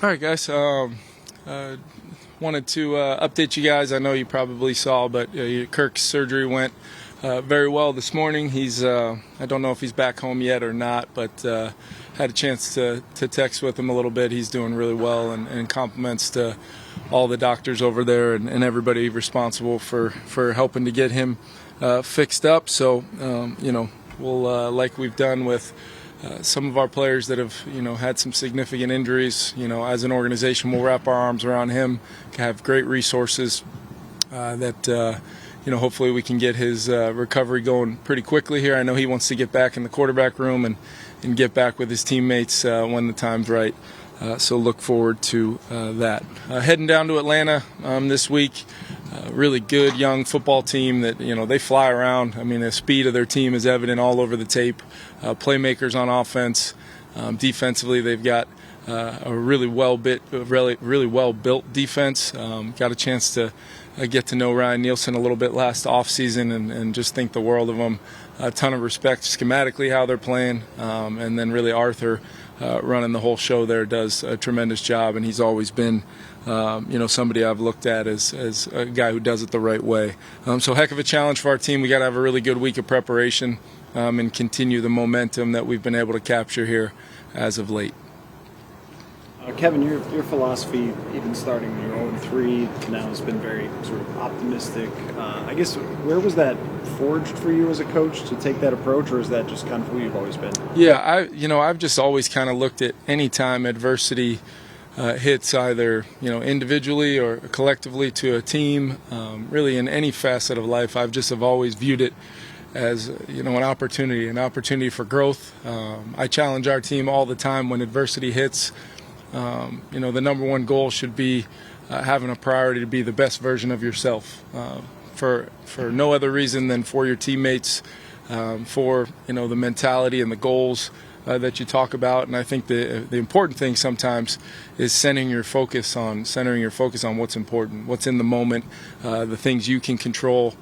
All right, guys. Wanted to update you guys. I know you probably saw, but Kirk's surgery went very well this morning. He's I don't know if he's back home yet or not, but had a chance to text with him a little bit. He's doing really well, and compliments to all the doctors over there and everybody responsible for helping to get him fixed up. So we'll like we've done with some of our players that have had some significant injuries. As an organization, we'll wrap our arms around him, have great resources that hopefully we can get his recovery going pretty quickly here. I know he wants to get back in the quarterback room and get back with his teammates when the time's right. So look forward to that. Heading down to Atlanta this week. Really good young football team that they fly around. I mean, the speed of their team is evident all over the tape. Playmakers on offense, defensively they've got a really well built defense. Got a chance to get to know Ryan Nielsen a little bit last offseason and just think the world of them. A ton of respect schematically how they're playing, and then really Arthur running the whole show there does a tremendous job, and he's always been somebody I've looked at as a guy who does it the right way. So heck of a challenge for our team. We got to have a really good week of preparation and continue the momentum that we've been able to capture here as of late. Kevin, your philosophy, even starting your own 3 now, has been very sort of optimistic. I guess where was that forged for you as a coach to take that approach, or is that just kind of who you've always been? Yeah, I've just always kind of looked at any time adversity hits either individually or collectively to a team, really in any facet of life. I've always viewed it as an opportunity for growth. I challenge our team all the time when adversity hits. The number one goal should be having a priority to be the best version of yourself, for no other reason than for your teammates, for the mentality and the goals that you talk about. And I think the important thing sometimes is centering your focus on what's important, what's in the moment, the things you can control,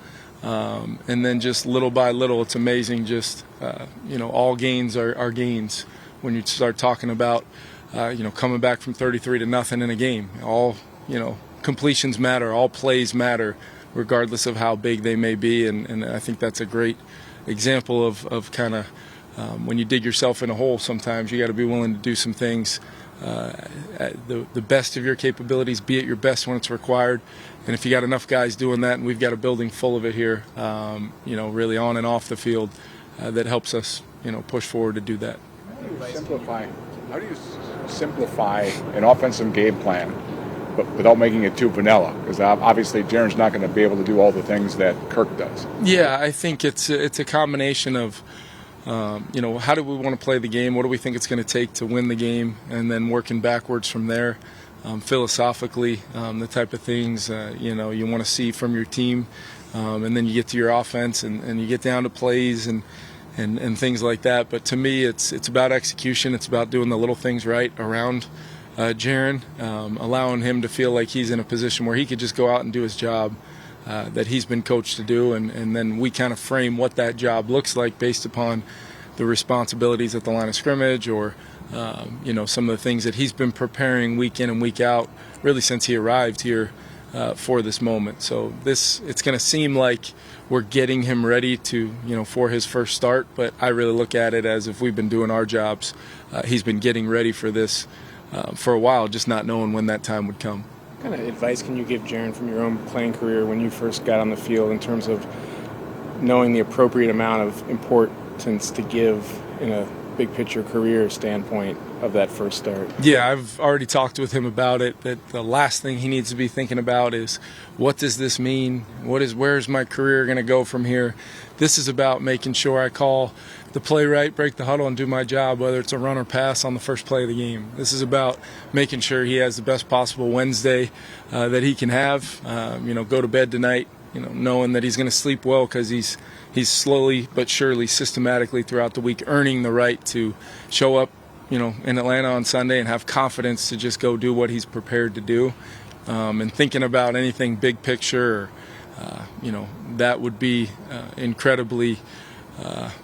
and then just little by little, it's amazing. Just all gains are gains when you start talking about. Coming back from 33-0 in a game. All, completions matter, all plays matter, regardless of how big they may be. And I think that's a great example of kind of when you dig yourself in a hole, sometimes you got to be willing to do some things at the best of your capabilities, be at your best when it's required. And if you got enough guys doing that, and we've got a building full of it here, really on and off the field, that helps us, push forward to do that. How do you simplify an offensive game plan, but without making it too vanilla? Because obviously Jaren's not going to be able to do all the things that Kirk does. Yeah, I think it's a combination of, how do we want to play the game? What do we think it's going to take to win the game? And then working backwards from there, philosophically, the type of things, you want to see from your team. And then you get to your offense and you get down to plays and things like that. But to me, it's about execution. It's about doing the little things right around Jaren, allowing him to feel like he's in a position where he could just go out and do his job that he's been coached to do. And then we kind of frame what that job looks like based upon the responsibilities at the line of scrimmage or, some of the things that he's been preparing week in and week out, really since he arrived here for this moment. So it's going to seem like we're getting him ready to, for his first start, but I really look at it as if we've been doing our jobs. He's been getting ready for this for a while, just not knowing when that time would come. What kind of advice can you give Jaren from your own playing career when you first got on the field in terms of knowing the appropriate amount of importance to give in a big picture career standpoint of that first start? Yeah, I've already talked with him about it, that the last thing he needs to be thinking about is, what does this mean? Where's my career going to go from here? This is about making sure I call the play right, break the huddle, and do my job, whether it's a run or pass on the first play of the game. This is about making sure he has the best possible Wednesday that he can have. Go to bed tonight, knowing that he's going to sleep well because he's slowly but surely, systematically throughout the week earning the right to show up, in Atlanta on Sunday and have confidence to just go do what he's prepared to do. And thinking about anything big picture, that would be incredibly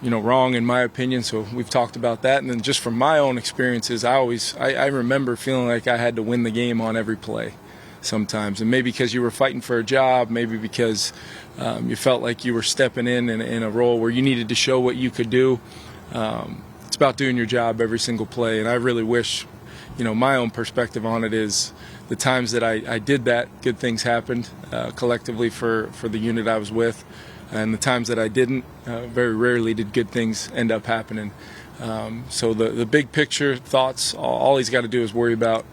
wrong in my opinion. So we've talked about that. And then just from my own experiences, I remember feeling like I had to win the game on every play sometimes. And maybe because you were fighting for a job, maybe because you felt like you were stepping in a role where you needed to show what you could do. It's about doing your job every single play. And I really wish, my own perspective on it is the times that I did that, good things happened collectively for the unit I was with. And the times that I didn't, very rarely did good things end up happening. So the big picture thoughts, all he's got to do is worry about,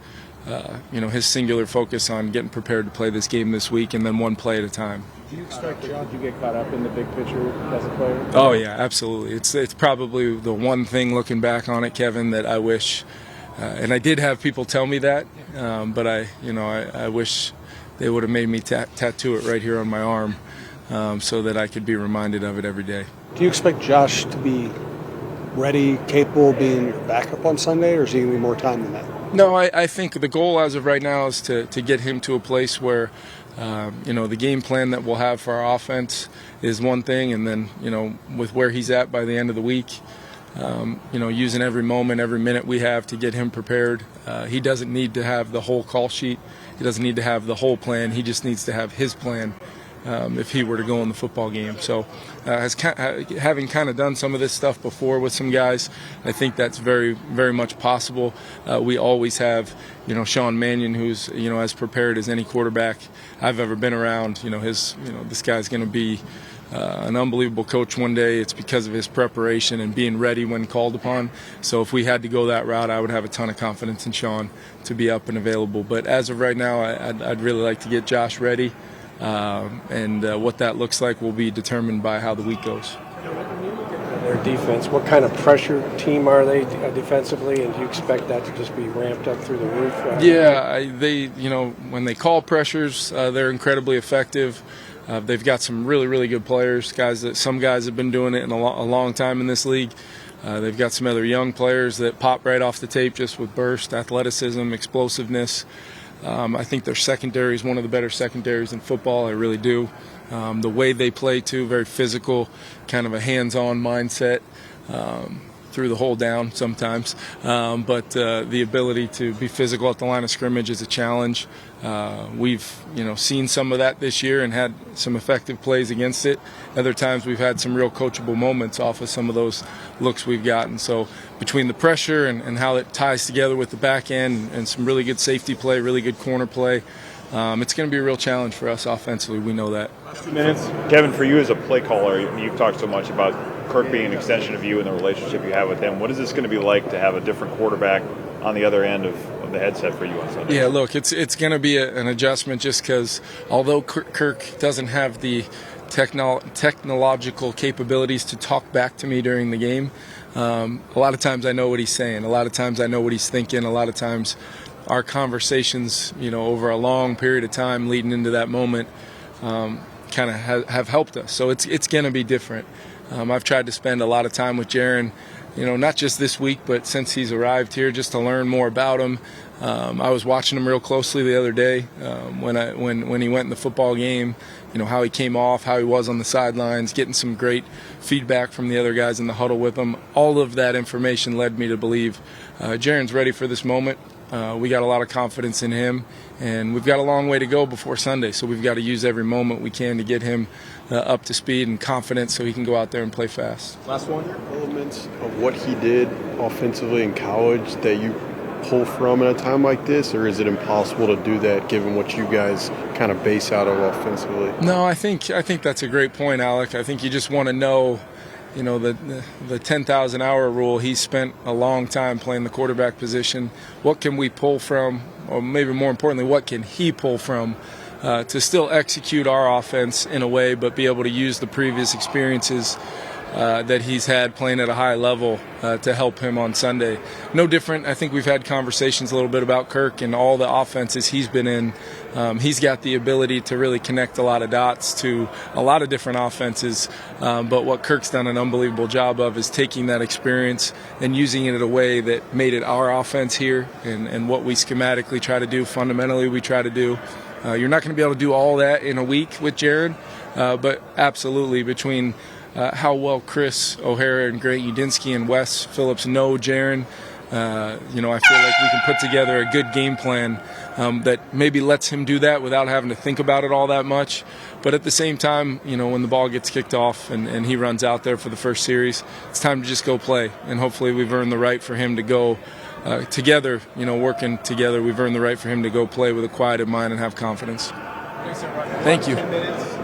his singular focus on getting prepared to play this game this week, and then one play at a time. Do you expect John to get caught up in the big picture as a player? Oh yeah, absolutely. It's probably the one thing looking back on it, Kevin, that I wish, and I did have people tell me that, but I wish they would have made me tattoo it right here on my arm. So that I could be reminded of it every day. Do you expect Josh to be ready, capable of being your backup on Sunday, or is he going to need more time than that? No, I think the goal as of right now is to get him to a place where, the game plan that we'll have for our offense is one thing, and then, with where he's at by the end of the week, using every moment, every minute we have to get him prepared. He doesn't need to have the whole call sheet. He doesn't need to have the whole plan. He just needs to have his plan. If he were to go in the football game. So having kind of done some of this stuff before with some guys, I think that's very, very much possible. We always have, Sean Mannion, who's, as prepared as any quarterback I've ever been around. This guy's going to be an unbelievable coach one day. It's because of his preparation and being ready when called upon. So if we had to go that route, I would have a ton of confidence in Sean to be up and available. But as of right now, I'd really like to get Josh ready. And what that looks like will be determined by how the week goes. Their defense, what kind of pressure team are they defensively, and do you expect that to just be ramped up through the roof? When they call pressures, they're incredibly effective. They've got some really, really good players, some guys have been doing it in a long time in this league. They've got some other young players that pop right off the tape just with burst, athleticism, explosiveness. I think their secondary is one of the better secondaries in football. I really do. The way they play, too, very physical, kind of a hands-on mindset through the whole down sometimes. But the ability to be physical at the line of scrimmage is a challenge. We've seen some of that this year and had some effective plays against it. Other times we've had some real coachable moments off of some of those looks we've gotten. So between the pressure and how it ties together with the back end and some really good safety play, really good corner play, it's going to be a real challenge for us offensively. We know that. 2 minutes. Kevin, for you as a play caller, you've talked so much about Kirk being an extension of you and the relationship you have with him. What is this going to be like to have a different quarterback on the other end of the headset for you on Sunday? Yeah, look, it's going to be an adjustment just because although Kirk doesn't have the technological capabilities to talk back to me during the game, a lot of times I know what he's saying. A lot of times I know what he's thinking. A lot of times our conversations, over a long period of time leading into that moment kind of have helped us. So it's going to be different. I've tried to spend a lot of time with Jaron, not just this week, but since he's arrived here, just to learn more about him. I was watching him real closely the other day when he went in the football game, how he came off, how he was on the sidelines, getting some great feedback from the other guys in the huddle with him. All of that information led me to believe Jaron's ready for this moment. We got a lot of confidence in him, and we've got a long way to go before Sunday, so we've got to use every moment we can to get him up to speed and confident so he can go out there and play fast. Last one. Elements of what he did offensively in college that you pull from at a time like this, or is it impossible to do that given what you guys kind of base out of offensively? No, I think that's a great point, Alec. I think you just want to know, the 10,000-hour rule. He spent a long time playing the quarterback position. What can we pull from, or maybe more importantly, what can he pull from to still execute our offense in a way, but be able to use the previous experiences that he's had playing at a high level to help him on Sunday. No different. I think we've had conversations a little bit about Kirk and all the offenses he's been in. He's got the ability to really connect a lot of dots to a lot of different offenses. But what Kirk's done an unbelievable job of is taking that experience and using it in a way that made it our offense here and what we schematically try to do, fundamentally we try to do. You're not going to be able to do all that in a week with Jared, but absolutely between how well Chris O'Hara and Grant Udinsky and Wes Phillips know Jaren. I feel like we can put together a good game plan that maybe lets him do that without having to think about it all that much. But at the same time, when the ball gets kicked off and he runs out there for the first series, it's time to just go play. And hopefully we've earned the right for him to go together, working together. We've earned the right for him to go play with a quieted mind and have confidence. Thanks, everyone. Thank you. 10 minutes.